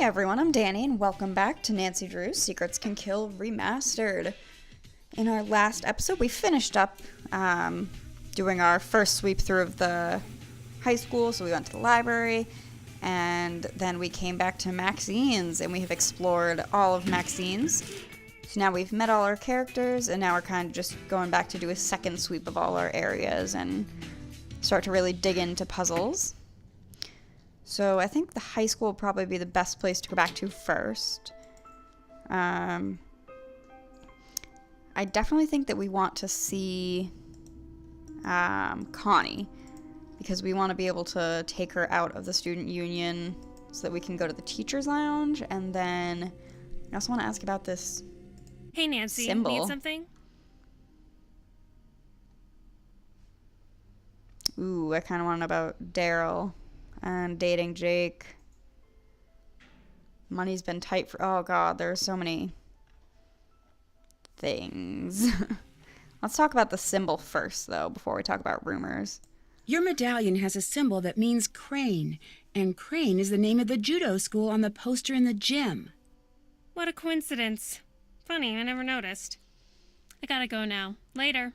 everyone, I'm Danny, and welcome back to Nancy Drew's Secrets Can Kill Remastered. In our last episode, we finished up doing our first sweep through of the high school, so we went to the library, and then we came back to Maxine's, and we have explored all of Maxine's. So now we've met all our characters, and now we're kind of just going back to do a second sweep of all our areas and start to really dig into puzzles. So I think the high school will probably be the best place to go back to first. I definitely think that we want to see Connie, because we want to be able to take her out of the student union so that we can go to the teacher's lounge. And then I also want to ask about this Hey Nancy, symbol. need something? Ooh, I kind of want to know about Daryl and dating Jake. Money's been tight for... Oh, God, there are so many things. Let's talk about the symbol first, though, before we talk about rumors. Your medallion has a symbol that means crane, and crane is the name of the judo school on the poster in the gym. What a coincidence. Funny, I never noticed. I gotta go now. Later.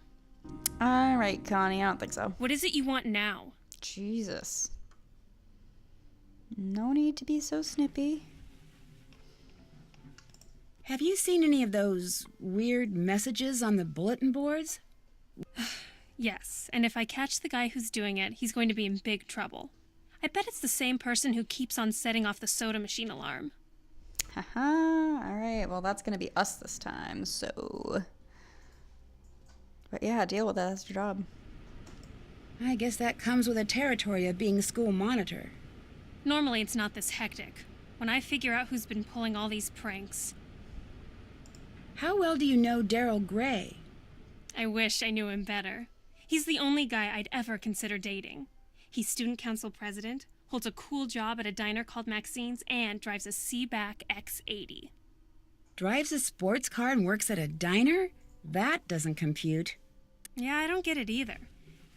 All right, Connie, I don't think so. What is it you want now? Jesus. No need to be so snippy. Have you seen any of those weird messages on the bulletin boards? Yes, and if I catch the guy who's doing it, he's going to be in big trouble. I bet it's the same person who keeps on setting off the soda machine alarm. Haha, alright, well that's gonna be us this time, so... But yeah, deal with that, that's your job. I guess that comes with the territory of being school monitor. Normally it's not this hectic. When I figure out who's been pulling all these pranks. How well do you know Daryl Gray? I wish I knew him better. He's the only guy I'd ever consider dating. He's student council president, holds a cool job at a diner called Maxine's, and drives a Seaback X80. Drives a sports car and works at a diner? That doesn't compute. Yeah, I don't get it either.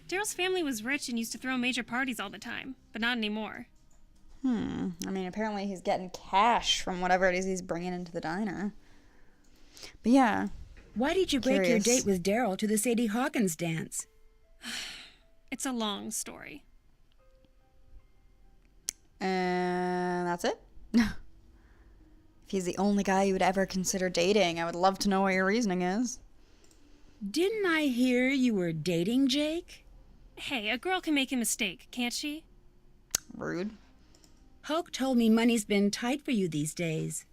Daryl's family was rich and used to throw major parties all the time, but not anymore. I mean, apparently he's getting cash from whatever it is he's bringing into the diner. But yeah. Why did you break your Curious. date with Daryl to the Sadie Hawkins dance? It's a long story. And that's it? If he's the only guy you would ever consider dating, I would love to know what your reasoning is. Didn't I hear you were dating Jake? Hey, a girl can make a mistake, can't she? Rude. Hulk told me money's been tight for you these days.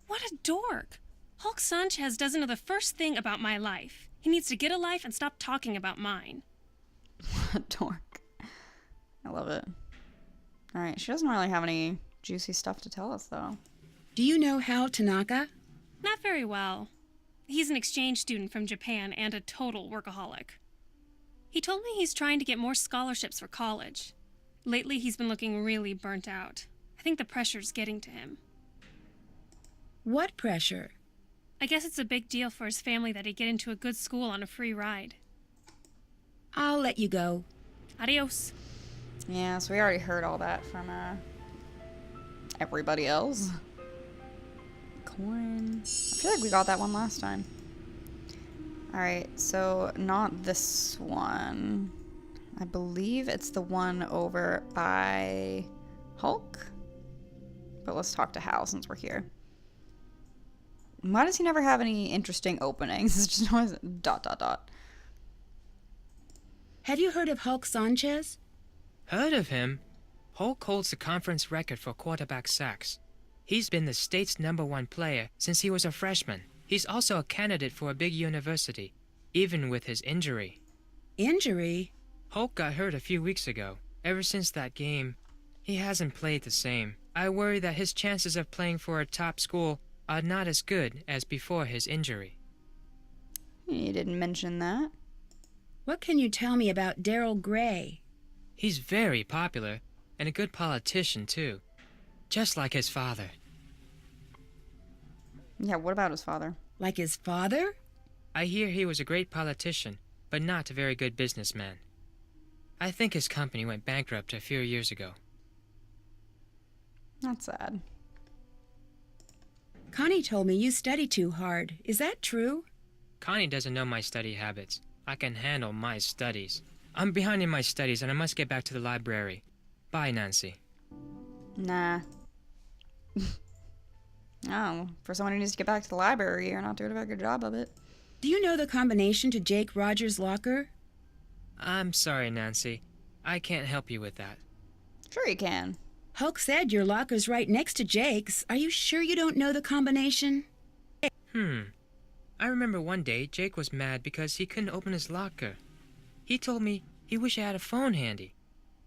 What a dork! Hulk Sanchez doesn't know the first thing about my life. He needs to get a life and stop talking about mine. What a dork. I love it. Alright, she doesn't really have any juicy stuff to tell us, though. Do you know Hal Tanaka? Not very well. He's an exchange student from Japan and a total workaholic. He told me he's trying to get more scholarships for college. Lately, he's been looking really burnt out. I think the pressure's getting to him. What pressure? I guess it's a big deal for his family that he get into a good school on a free ride. I'll let you go. Adios. Yeah, so we already heard all that from everybody else. Coin. I feel like we got that one last time. Alright, so not this one. I believe it's the one over by Hulk. But let's talk to Hal since we're here. Why does he never have any interesting openings? It's just always ... Have you heard of Hulk Sanchez? Heard of him? Hulk holds the conference record for quarterback sacks. He's been the state's #1 player since he was a freshman. He's also a candidate for a big university, even with his injury. Injury? Hulk got hurt a few weeks ago. Ever since that game, he hasn't played the same. I worry that his chances of playing for a top school are not as good as before his injury. You didn't mention that. What can you tell me about Daryl Gray? He's very popular, and a good politician, too. Just like his father. Yeah, what about his father? Like his father? I hear he was a great politician, but not a very good businessman. I think his company went bankrupt a few years ago. That's sad. Connie told me you study too hard. Is that true? Connie doesn't know my study habits. I can handle my studies. I'm behind in my studies and I must get back to the library. Bye, Nancy. Nah. Oh, for someone who needs to get back to the library, you're not doing a very good job of it. Do you know the combination to Jake Rogers' locker? I'm sorry, Nancy. I can't help you with that. Sure you can. Hulk said your locker's right next to Jake's. Are you sure you don't know the combination? I remember one day Jake was mad because he couldn't open his locker. He told me he wished he had a phone handy.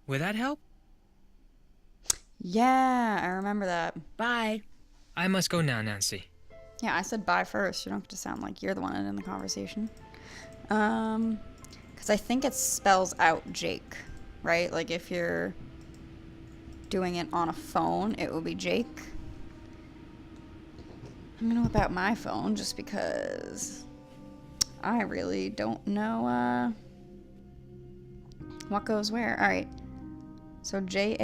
Would that help? Yeah, I remember that. Bye. I must go now, Nancy. Yeah, I said bye first. You don't have to sound like you're the one in the conversation. Because I think it spells out Jake, right? Like if you're doing it on a phone, it will be Jake. I'm gonna whip out my phone just because I really don't know what goes where. All right. So Jake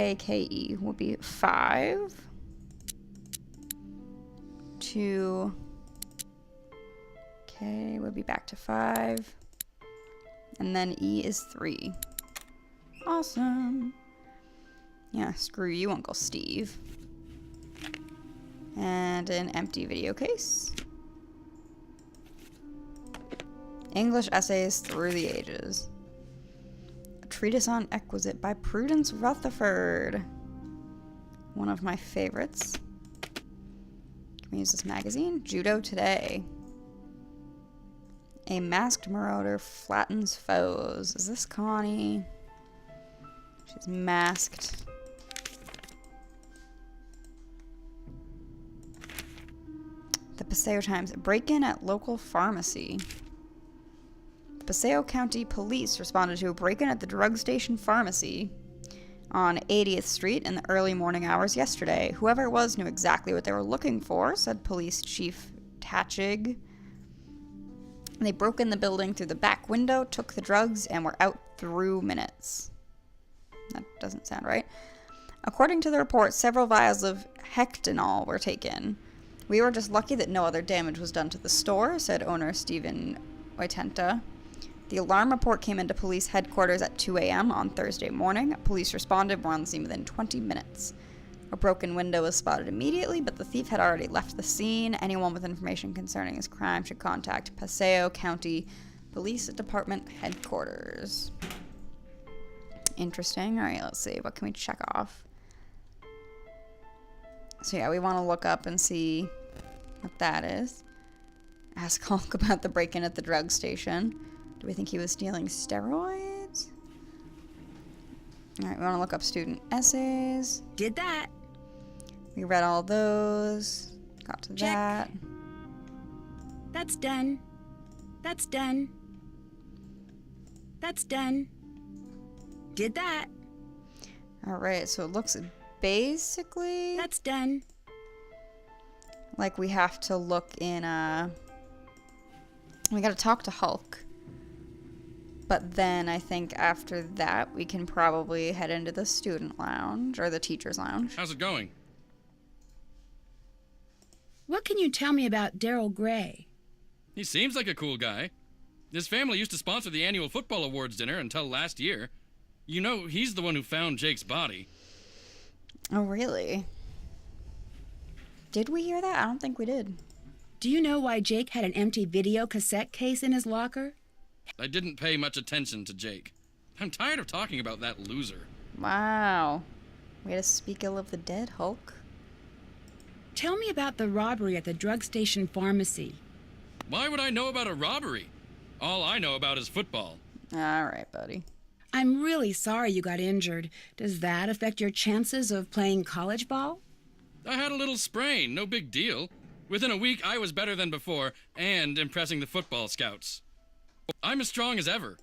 would be 5 to K would be back to 5, and then E is 3. Awesome. Yeah, screw you, Uncle Steve. And an empty video case. English Essays Through the Ages. A Treatise on Exquisite by Prudence Rutherford. One of my favorites. Can we use this magazine? Judo Today. A Masked Marauder Flattens Foes. Is this Connie? She's masked. The Paseo Times. Break-in at local pharmacy. The Paseo County Police responded to a break-in at the drug station pharmacy on 80th Street in the early morning hours yesterday. Whoever it was knew exactly what they were looking for, said Police Chief Tachig. They broke in the building through the back window, took the drugs, and were out through minutes. That doesn't sound right. According to the report, several vials of hectanol were taken. We were just lucky that no other damage was done to the store, said owner Stephen Oitenta. The alarm report came into police headquarters at 2 a.m. on Thursday morning. Police responded, were on the scene within 20 minutes. A broken window was spotted immediately, but the thief had already left the scene. Anyone with information concerning his crime should contact Paseo County Police Department headquarters. Interesting. All right, let's see. What can we check off? So yeah, we want to look up and see what that is. Ask Hulk about the break-in at the drug station. Do we think he was stealing steroids? All right, we want to look up student essays. Did that. We read all those. Got to Check. that. That's done. That's done. That's done. Did that. All right, so it looks basically That's done. like we have to look in we got to talk to Hulk. But then I think after that we can probably head into the student lounge or the teacher's lounge. How's it going? What can you tell me about Daryl Gray? He seems like a cool guy. His family used to sponsor the annual football awards dinner until last year. You know, he's the one who found Jake's body. Oh, really? Did we hear that? I don't think we did. Do you know why Jake had an empty video cassette case in his locker? I didn't pay much attention to Jake. I'm tired of talking about that loser. Wow. Way to speak ill of the dead, Hulk. Tell me about the robbery at the drug station pharmacy. Why would I know about a robbery? All I know about is football. All right, buddy. I'm really sorry you got injured. Does that affect your chances of playing college ball? I had a little sprain, no big deal. Within a week, I was better than before, and impressing the football scouts. I'm as strong as ever.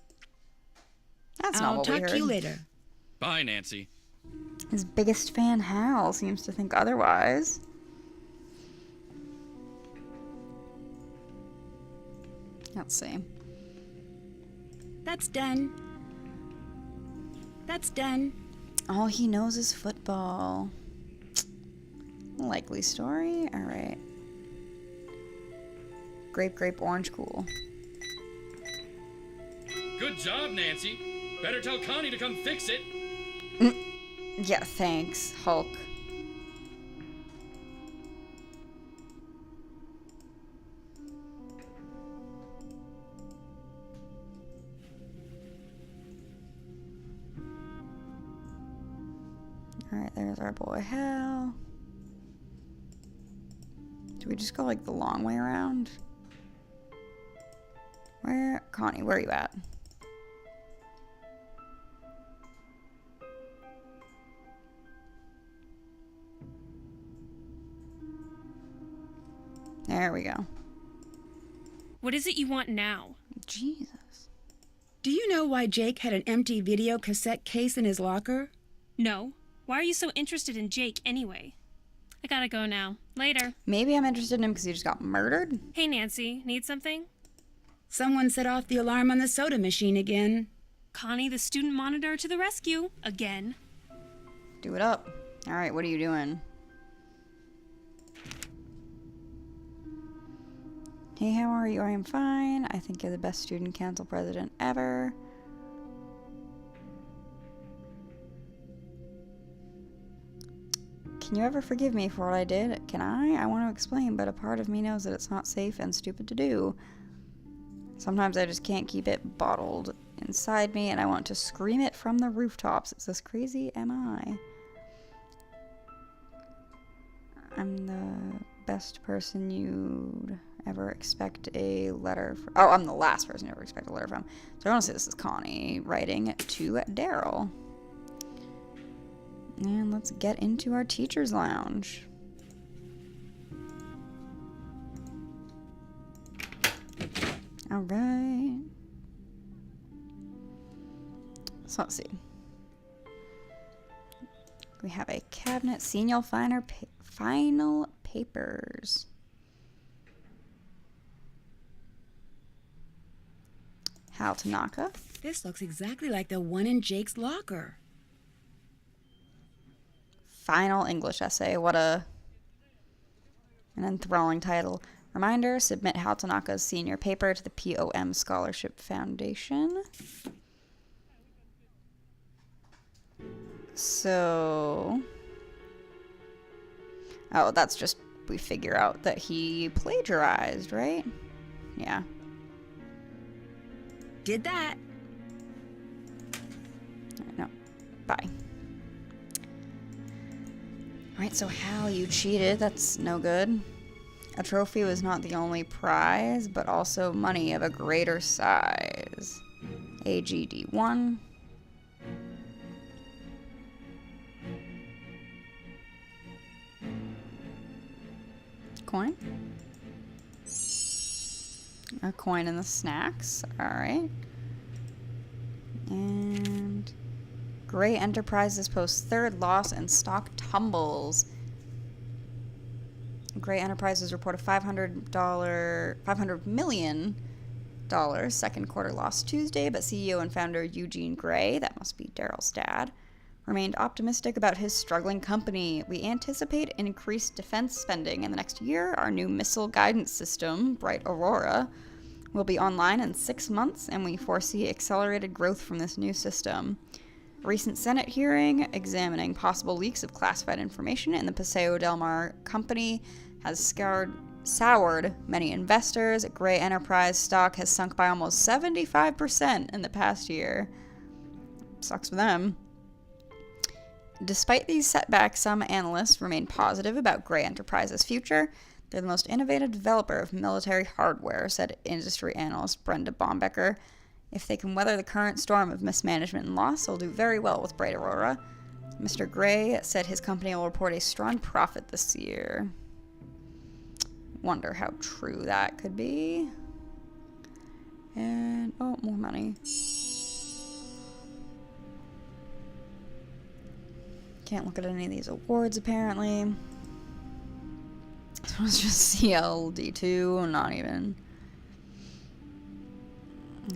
That's not I'll what we talk heard. to you later. Bye, Nancy. His biggest fan, Hal, seems to think otherwise. Let's see. That's done. That's done. All he knows is football. Likely story. All right. grape, orange, cool. Good job, Nancy. Better tell Connie to come fix it. Yeah, thanks, Hulk. Alright, there's our boy Hal. Do we just go like the long way around? Connie, where are you at? There we go. What is it you want now? Jesus. Do you know why Jake had an empty video cassette case in his locker? No. Why are you so interested in Jake anyway? I gotta go now. Later. Maybe I'm interested in him because he just got murdered? Hey, Nancy. Need something? Someone set off the alarm on the soda machine again. Connie, the student monitor, to the rescue. Again. Do it up. Alright, what are you doing? Hey, how are you? I am fine. I think you're the best student council president ever. Can you ever forgive me for what I did? Can I? I want to explain, but a part of me knows that it's not safe and stupid to do. Sometimes I just can't keep it bottled inside me, and I want to scream it from the rooftops. It's as crazy am I. I'm the best person you'd ever expect a letter from. Oh, I'm the last person you ever expect a letter from. So I want to say this is Connie writing to Daryl. And let's get into our teacher's lounge. All right. So let's see. We have a cabinet, senior final papers. Hal Tanaka. This looks exactly like the one in Jake's locker. Final English essay. What an enthralling title. Reminder, submit Hal Tanaka's senior paper to the POM Scholarship Foundation. So... oh, that's just, we figure out that he plagiarized, right? Yeah. Did that. No. Bye. Alright, so Hal, you cheated. That's no good. A trophy was not the only prize, but also money of a greater size. AGD1. Coin. A coin in the snacks. Alright. And Gray Enterprises posts third loss and stock tumbles. Gray Enterprises report a $500 million second quarter loss Tuesday, but CEO and founder Eugene Gray, that must be Daryl's dad, remained optimistic about his struggling company. We anticipate increased defense spending in the next year. Our new missile guidance system, Bright Aurora, will be online in 6 months, and we foresee accelerated growth from this new system. A recent Senate hearing examining possible leaks of classified information in the Paseo Del Mar company has soured many investors. Gray Enterprise stock has sunk by almost 75% in the past year. Sucks for them. Despite these setbacks, some analysts remain positive about Gray Enterprise's future. They're the most innovative developer of military hardware, said industry analyst Brenda Bombecker. If they can weather the current storm of mismanagement and loss, they'll do very well with Bright Aurora. Mr. Gray said his company will report a strong profit this year. Wonder how true that could be. And, oh, more money. Can't look at any of these awards, apparently. This one's just CLD2, not even,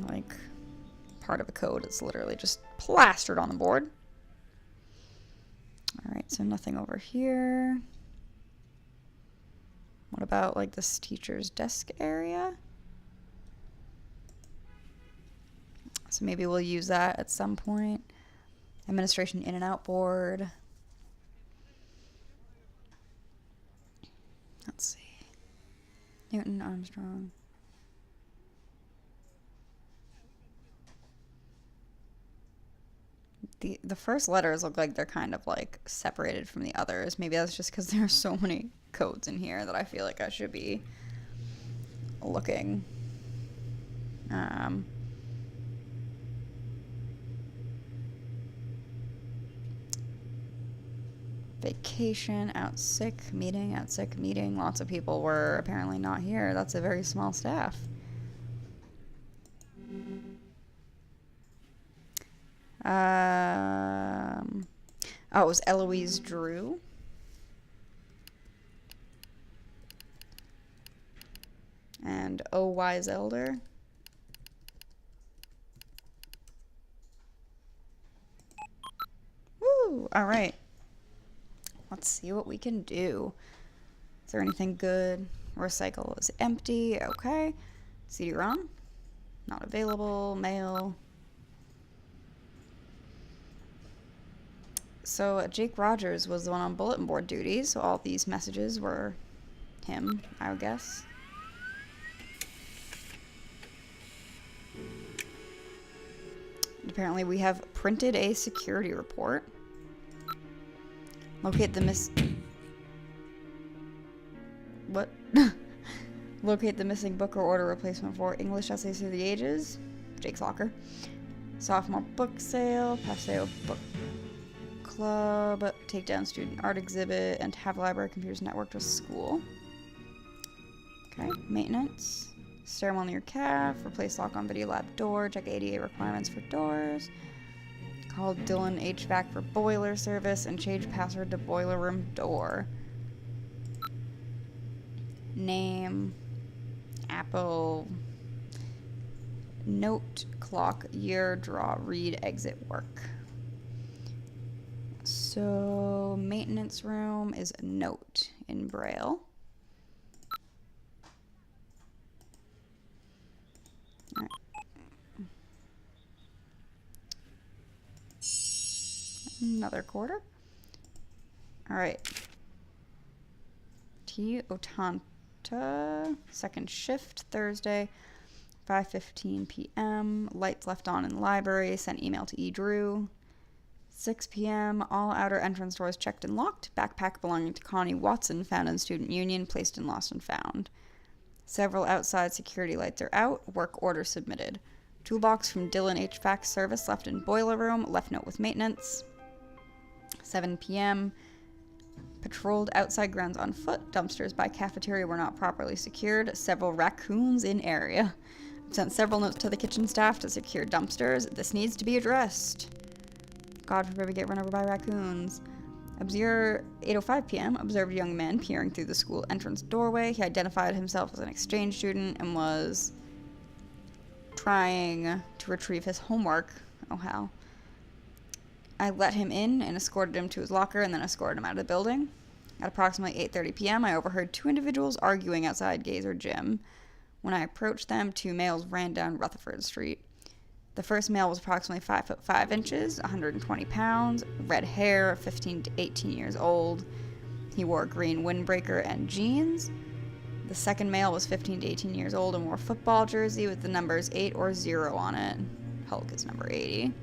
like, part of a code. It's literally just plastered on the board. Alright, so nothing over here. What about like this teacher's desk area. So maybe we'll use that at some point. Administration in and out board. Let's see. Newton Armstrong. The first letters look like they're kind of like separated from the others. Maybe that's just because there are so many codes in here that I feel like I should be looking. Vacation, out sick, meeting, out sick, meeting. Lots of people were apparently not here. That's a very small staff. Oh, it was Eloise Drew. And O Wise Elder. Woo! All right. Let's see what we can do. Is there anything good? Recycle is empty. Okay. CD-ROM. Not available. Mail. So Jake Rogers was the one on bulletin board duty, so all these messages were him, I would guess. Apparently we have printed a security report. Locate the What? Locate the missing book or order replacement for English Essays Through the Ages. Jake's locker. Sophomore book sale. Paseo book club. Take down student art exhibit. And have library computers networked with school. Okay. Maintenance. Ceremonial calf. Replace lock on video lab door. Check ADA requirements for doors. Call Dylan HVAC for boiler service and change password to boiler room door. Name. Apple. Note. Clock. Year. Draw. Read. Exit. Work. So, maintenance room is a note in Braille. All right. Another quarter. All right. T. Otanta. Second shift, Thursday, 5:15 p.m. Lights left on in the library. Sent email to E. Drew. 6 p.m. All outer entrance doors checked and locked. Backpack belonging to Connie Watson found in Student Union. Placed in Lost and Found. Several outside security lights are out. Work order submitted. Toolbox from Dylan HVAC service left in boiler room. Left note with maintenance. 7 p.m. Patrolled outside grounds on foot. Dumpsters by cafeteria were not properly secured. Several raccoons in area. Sent several notes to the kitchen staff to secure dumpsters. This needs to be addressed. God forbid we get run over by raccoons. Observer 8:05 p.m. Observed a young man peering through the school entrance doorway. He identified himself as an exchange student and was trying to retrieve his homework. Oh, hell. I let him in and escorted him to his locker and then escorted him out of the building. At approximately 8:30 p.m., I overheard two individuals arguing outside Gazer Gym. When I approached them, two males ran down Rutherford Street. The first male was approximately 5 foot 5 inches, 120 pounds, red hair, 15 to 18 years old. He wore a green windbreaker and jeans. The second male was 15 to 18 years old and wore a football jersey with the numbers 8 or 0 on it. Hulk is number 80.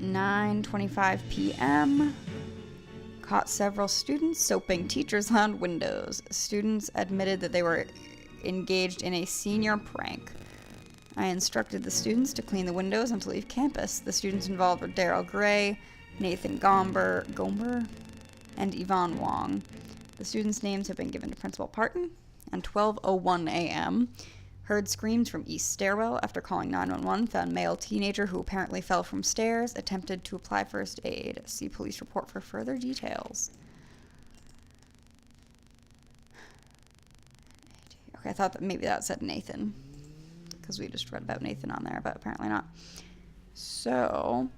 9:25 p.m. Caught several students soaping teachers' lounge windows. Students admitted that they were engaged in a senior prank. I instructed the students to clean the windows and to leave campus. The students involved were Daryl Gray, Nathan Gomber, and Yvonne Wong. The students' names have been given to Principal Parton. And 12:01 a.m. Heard screams from East Stairwell. After calling 911, found male teenager who apparently fell from stairs, attempted to apply first aid. See police report for further details. Okay, I thought that maybe that said Nathan, because we just read about Nathan on there, but apparently not. So,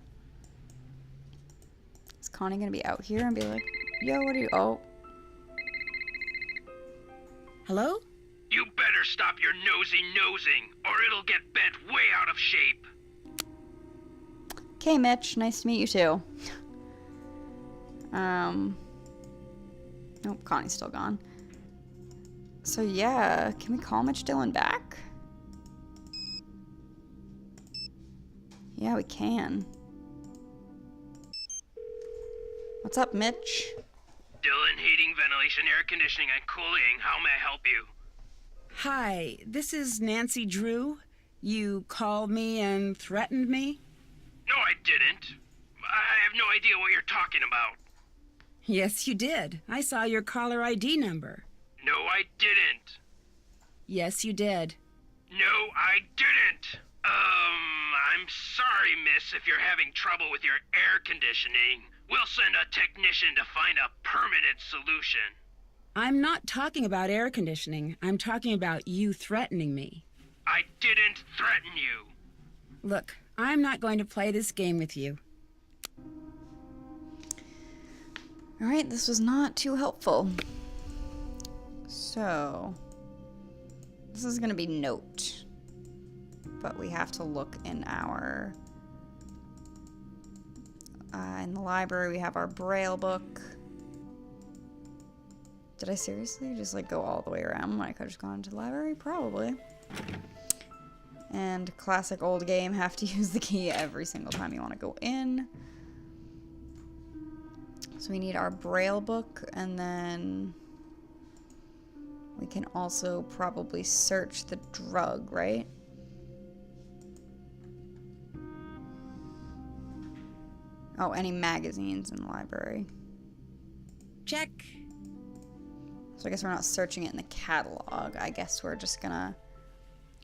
is Connie going to be out here and be like, yo, what are you, oh. Hello? You better stop your nosing, or it'll get bent way out of shape. Okay, Mitch. Nice to meet you too. Nope, Connie's still gone. So yeah, can we call Mitch Dillon back? Yeah, we can. What's up, Mitch? Dillon, heating, ventilation, air conditioning, and cooling. How may I help you? Hi, this is Nancy Drew. You called me and threatened me? No, I didn't. I have no idea what you're talking about. Yes, you did. I saw your caller ID number. No, I didn't. Yes, you did. No, I didn't. I'm sorry, miss, if you're having trouble with your air conditioning. We'll send a technician to find a permanent solution. I'm not talking about air conditioning. I'm talking about you threatening me. I didn't threaten you. Look, I'm not going to play this game with you. Alright, this was not too helpful. So, this is going to be note. But we have to look in our... in the library, we have our Braille book. Did I seriously just, like, go all the way around when I could have just gone to the library? Probably. And classic old game, have to use the key every single time you want to go in. So we need our Braille book, and then we can also probably search the drug, right? Oh, any magazines in the library. Check. So I guess we're not searching it in the catalog. I guess we're just gonna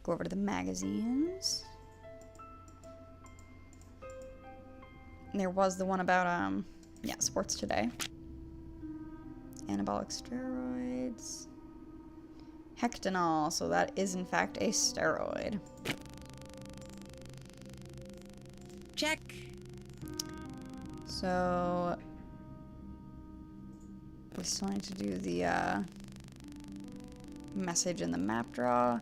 go over to the magazines. And there was the one about, yeah, Sports Today. Anabolic steroids. Hectanol, so that is in fact a steroid. Check. So we still need to do the message in the map draw.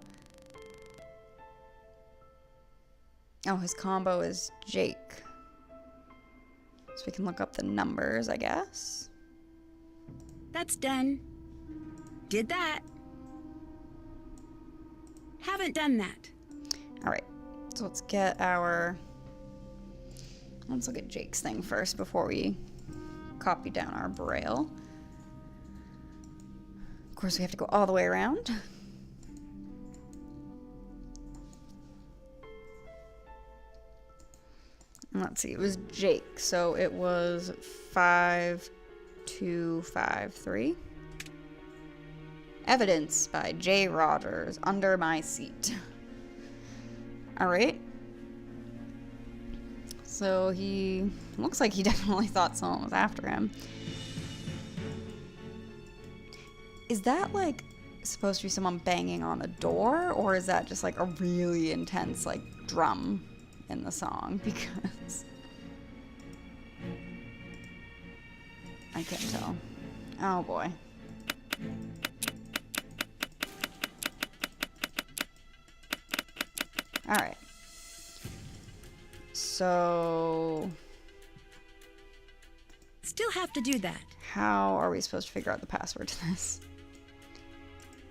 Oh, his combo is Jake. So we can look up the numbers, I guess. That's done. Did that. Haven't done that. Alright, so let's get our... Let's look at Jake's thing first before we copy down our Braille. Of course, we have to go all the way around. Let's see, it was Jake, so it was 5253. Evidence by J. Rogers, Under My Seat. Alright. So he looks like he definitely thought someone was after him. Is that like supposed to be someone banging on a door, or is that just like a really intense like drum in the song? Because I can't tell. Oh boy. Alright. So... Still have to do that. how are we supposed to figure out the password to this?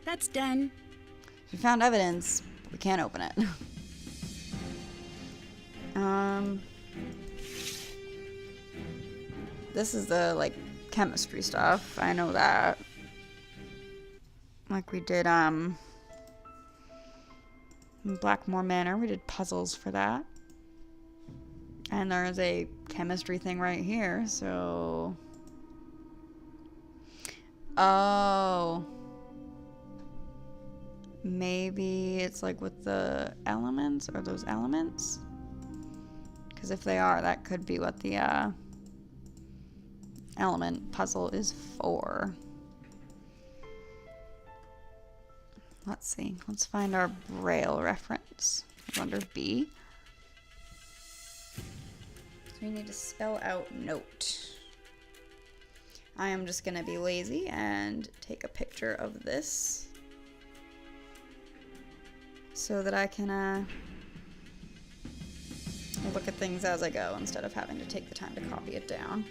That's done. We found evidence, but we can't open it. This is the, like, chemistry stuff. I know that. Like we did, Blackmore Manor. We did puzzles for that. And there's a chemistry thing right here, so... Oh. Maybe it's like with the elements, or those elements? Because if they are, that could be what the, element puzzle is for. Let's see. Let's find our Braille reference. Under B. So we need to spell out note. I am just going to be lazy and take a picture of this. so that I can look at things as I go instead of having to take the time to copy it down.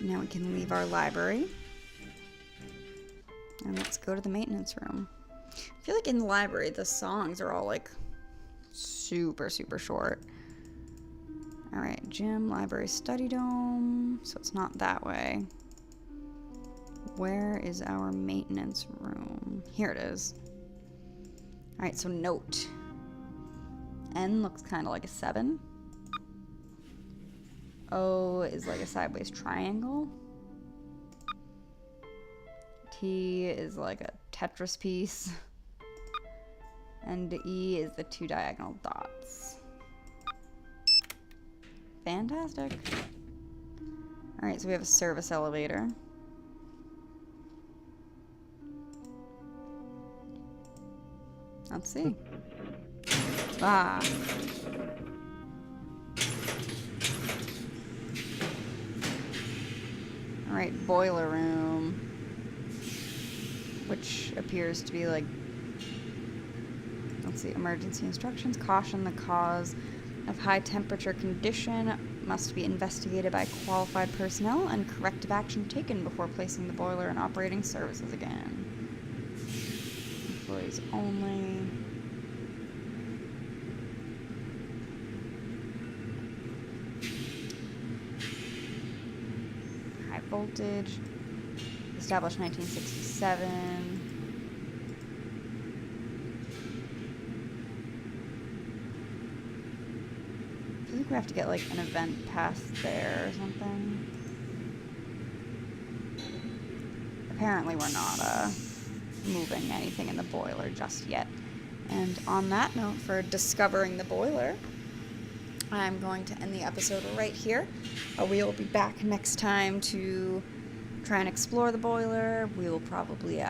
Now we can leave our library. And let's go to the maintenance room. I feel like in the library, the songs are all like super, super short. All right, gym, library, study dome. So it's not that way. Where is our maintenance room? Here it is. All right, so note. N looks kind of like a 7. O is like a sideways triangle. T is like a Tetris piece. And E is the 2 diagonal dots. Fantastic. Alright, so we have a service elevator. Let's see. Ah. Alright, boiler room. Which appears to be like, let's see, emergency instructions. Caution, the cause of high temperature condition must be investigated by qualified personnel and corrective action taken before placing the boiler in operating services again. Employees only. High voltage. Established 1967. I think we have to get like an event pass there or something. Apparently we're not moving anything in the boiler just yet. And on that note, for discovering the boiler, I'm going to end the episode right here. We will be back next time to try and explore the boiler. We will probably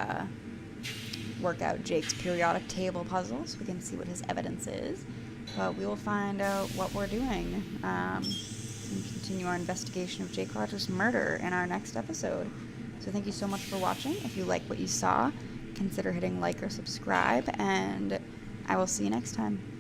work out Jake's periodic table puzzle so we can see what his evidence is. But we will find out what we're doing and continue our investigation of Jake Rogers' murder in our next episode. So thank you so much for watching. If you like what you saw, consider hitting like or subscribe, and I will see you next time.